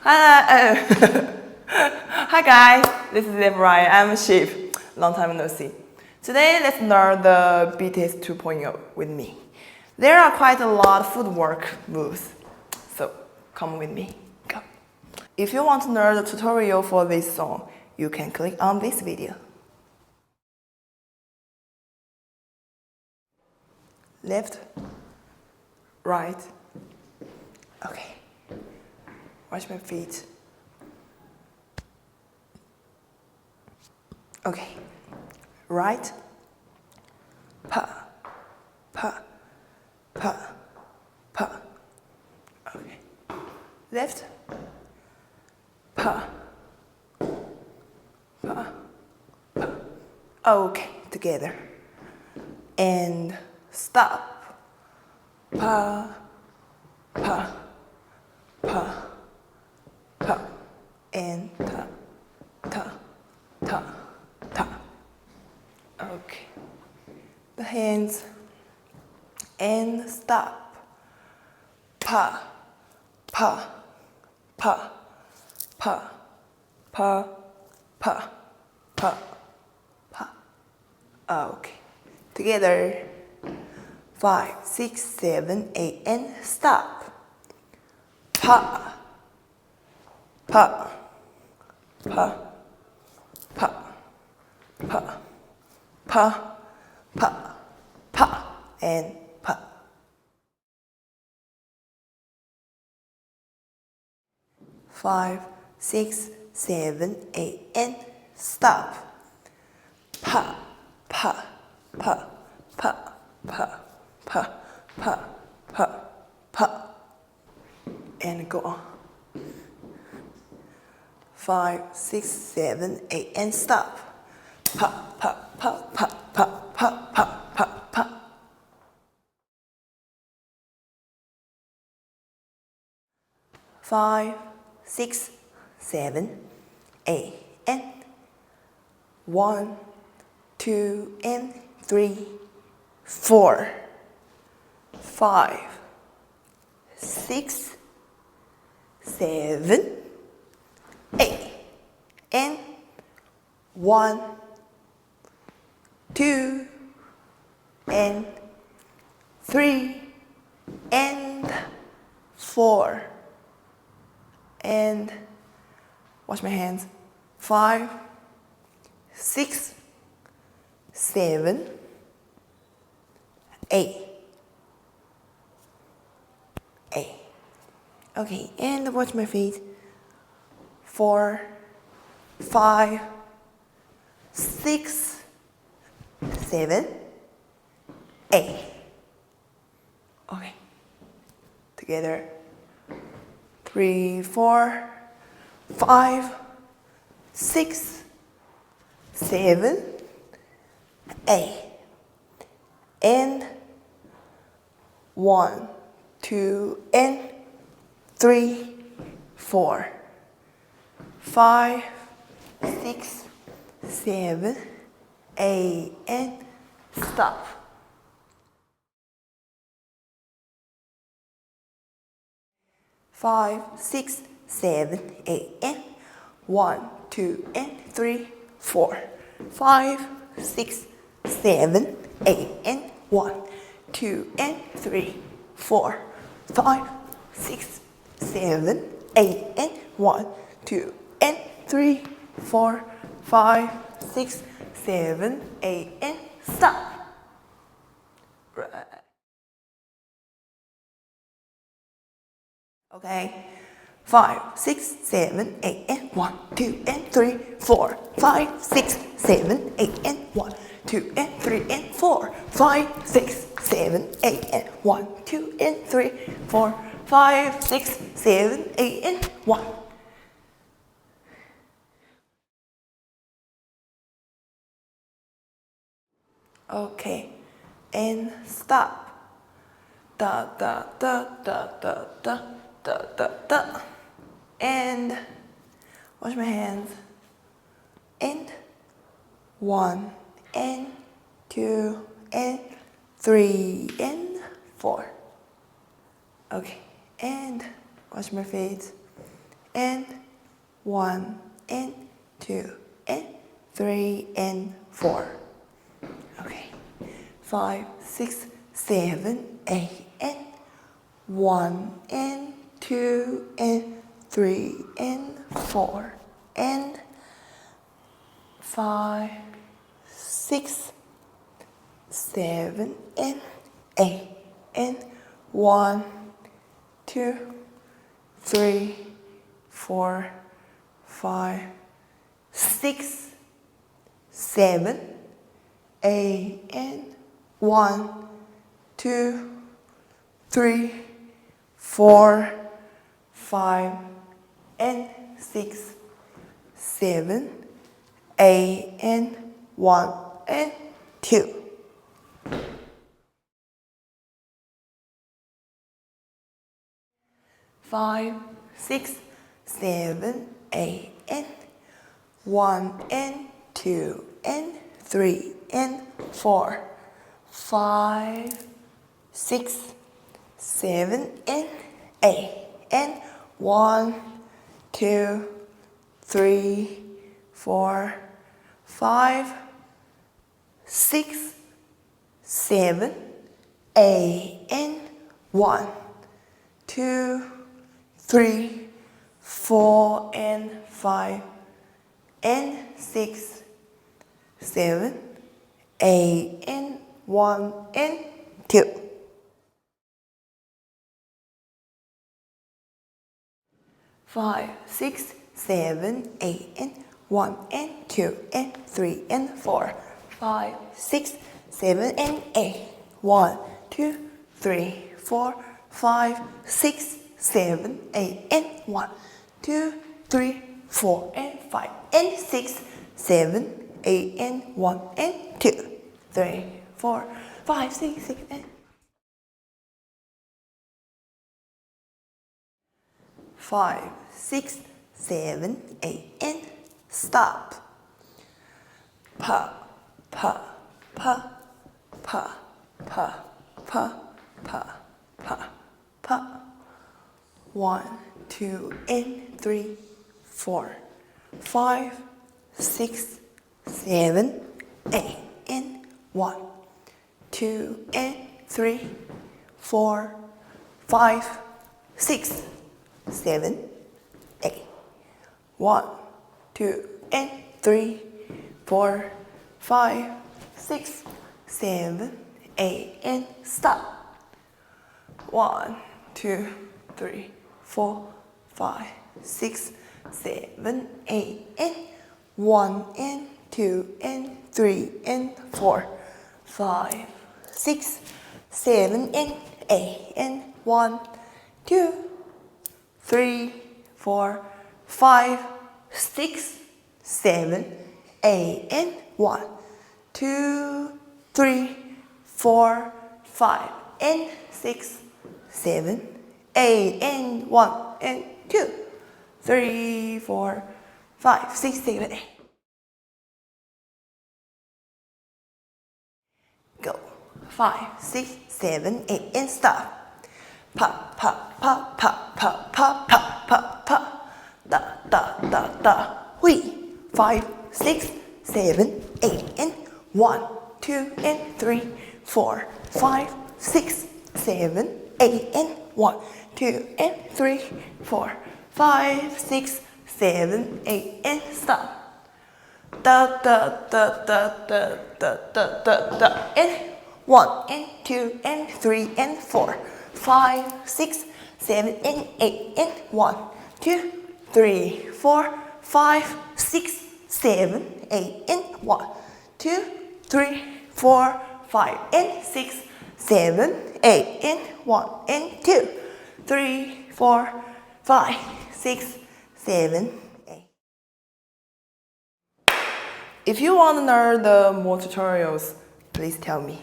Hi guys, this is Ryan. I'm a sheep. Long time no see. Today let's learn the BTS 2.0 with me. There are quite a lot of footwork moves, so come with me. Go. If you want to learn the tutorial for this song, you can click on this video. Left, right. Okay. Watch my feet. Okay. Right. Pa. Pa. Pa. Pa. Okay. Left. Pa. Pa. Pa. Okay. Together. And stop. Pa. Pa. Pa. Ta, and ta, ta, ta, ta. Okay. The hands and stop. Pa, pa, pa, pa, pa, pa, pa, pa. Okay. Together. 5, 6, 7, 8, and stop. Pa. Pa, pa, pa, pa, pa, pa, pa, and pa. 5, 6, 7, 8, and stop. Pa, pa, pa, pa, pa, pa, pa, pa, pa, and go on. 5, 6, 7, 8, and stop. Pa, pa, pa, pa, pa, pa, pa, pa, pa. 5, 6, 7, 8, and 1, 2, and 3, 4, 5, 6, 7, 8, and 1, 2, and 3, and 4, and wash my hands. 5, 6, 7, 8, 8. Okay, and watch my feet. 4, 5, 6, 7, 8. Okay. Together. 3, 4, 5, 6, 7, 8. And 1, 2, and 3, 4, 5, 6, 7, 8, and stop. 5, 6, 7, 8, and 1, 2, and 3, 4, 5, 6, 7, 8, and 1, 2, and 3, 4, 5, 6, 7, 8, and 1, 2, and 3, 4, 5, 6, 7, 8, and stop. Right. Okay. 5, 6, 7, 8, and 1, 2, and 3, 4, 5, 6, 7, 8, and 1, 2, and 3, and 4, 5, 6, 7, 8, and 1, 2, and 3, 4, 5, 6, 7, 8, and 1. Okay, and stop. Da da da da da da da da da. And wash my hands. And 1, and 2, and 3, and 4. Okay, and wash my feet. and 1 and 2 and 3 and 4. Okay. 5, 6, 7, 8 and 1 and 2 and 3 and 4 and 5, 6, 7 and 8 and 1, 2, 3, 4, 5, 6, 7, 8 and 1, 2, 3, 4, 5 and 6, 7, 8 and 1 and 2. 5, 6, 7, 8 and 1 and 2 and 3 and 4, 5, 6, 7 and 8 and 1, 2, 3, 4, 5, 6, 7, 8 and 1, 2, 3, 4 and 5 and 6, 7, 8 and 1 and 2. 5, 6, 7, 8 and 1 and 2 and 3 and 4, 5, 6, 7 and 8, 1, 2, 3, 4, 5, 6, 7, 8 and 1, 2, 3, 4 and 5 and 6, 7, 8 and 1 and 2, 3, 4, 5, 6, 6 and 5, 6, 7, 8 and stop. Pa, pa, pa, pa, pa, pa, pa, pa, pa. 1, 2 and 3, 4, 5, 6, 7, 8 and 1, 2 and 3, 4, 5, 6, 7, 8, 1, 2 and 3, 4, 5, 6, 7, 8 and stop. 1, 2, 3, 4, 5, 6, 7, 8 and 1 and 2 and 3 and 4, 5, 6, 7 and 8 and 1, 2, 3, 4, 5, 6, 7, 8 and 1, 2, 3, 4, 5 and 6, 7, 8 and 1 and 2, 3, 4, 5, 6, 7, 8. Go. 5, 6, 7, 8 and stop. Pa, pa, pa, pa, pa, pa, pa, pa, pa. Da, da, da, da. Hui. 5, 6, 7, 8 and 1, 2 and 3, 4, 5, 6, 7, 8 and 1, 2 and 3, 4, 5, 6, 7, 8 and stop. Da, da, da, da, da, da, da, da, da. And 1 and 2 and 3 and 4, 5, 6, 7 and 8 and 1, 2, 3, 4, 5, 6, 7, 8 and 1, 2, 3, 4, 5 and 6, 7, 8 and 1 and 2, 3, 4, 5, 6, 7, 8. If you want to learn the more tutorials, please tell me.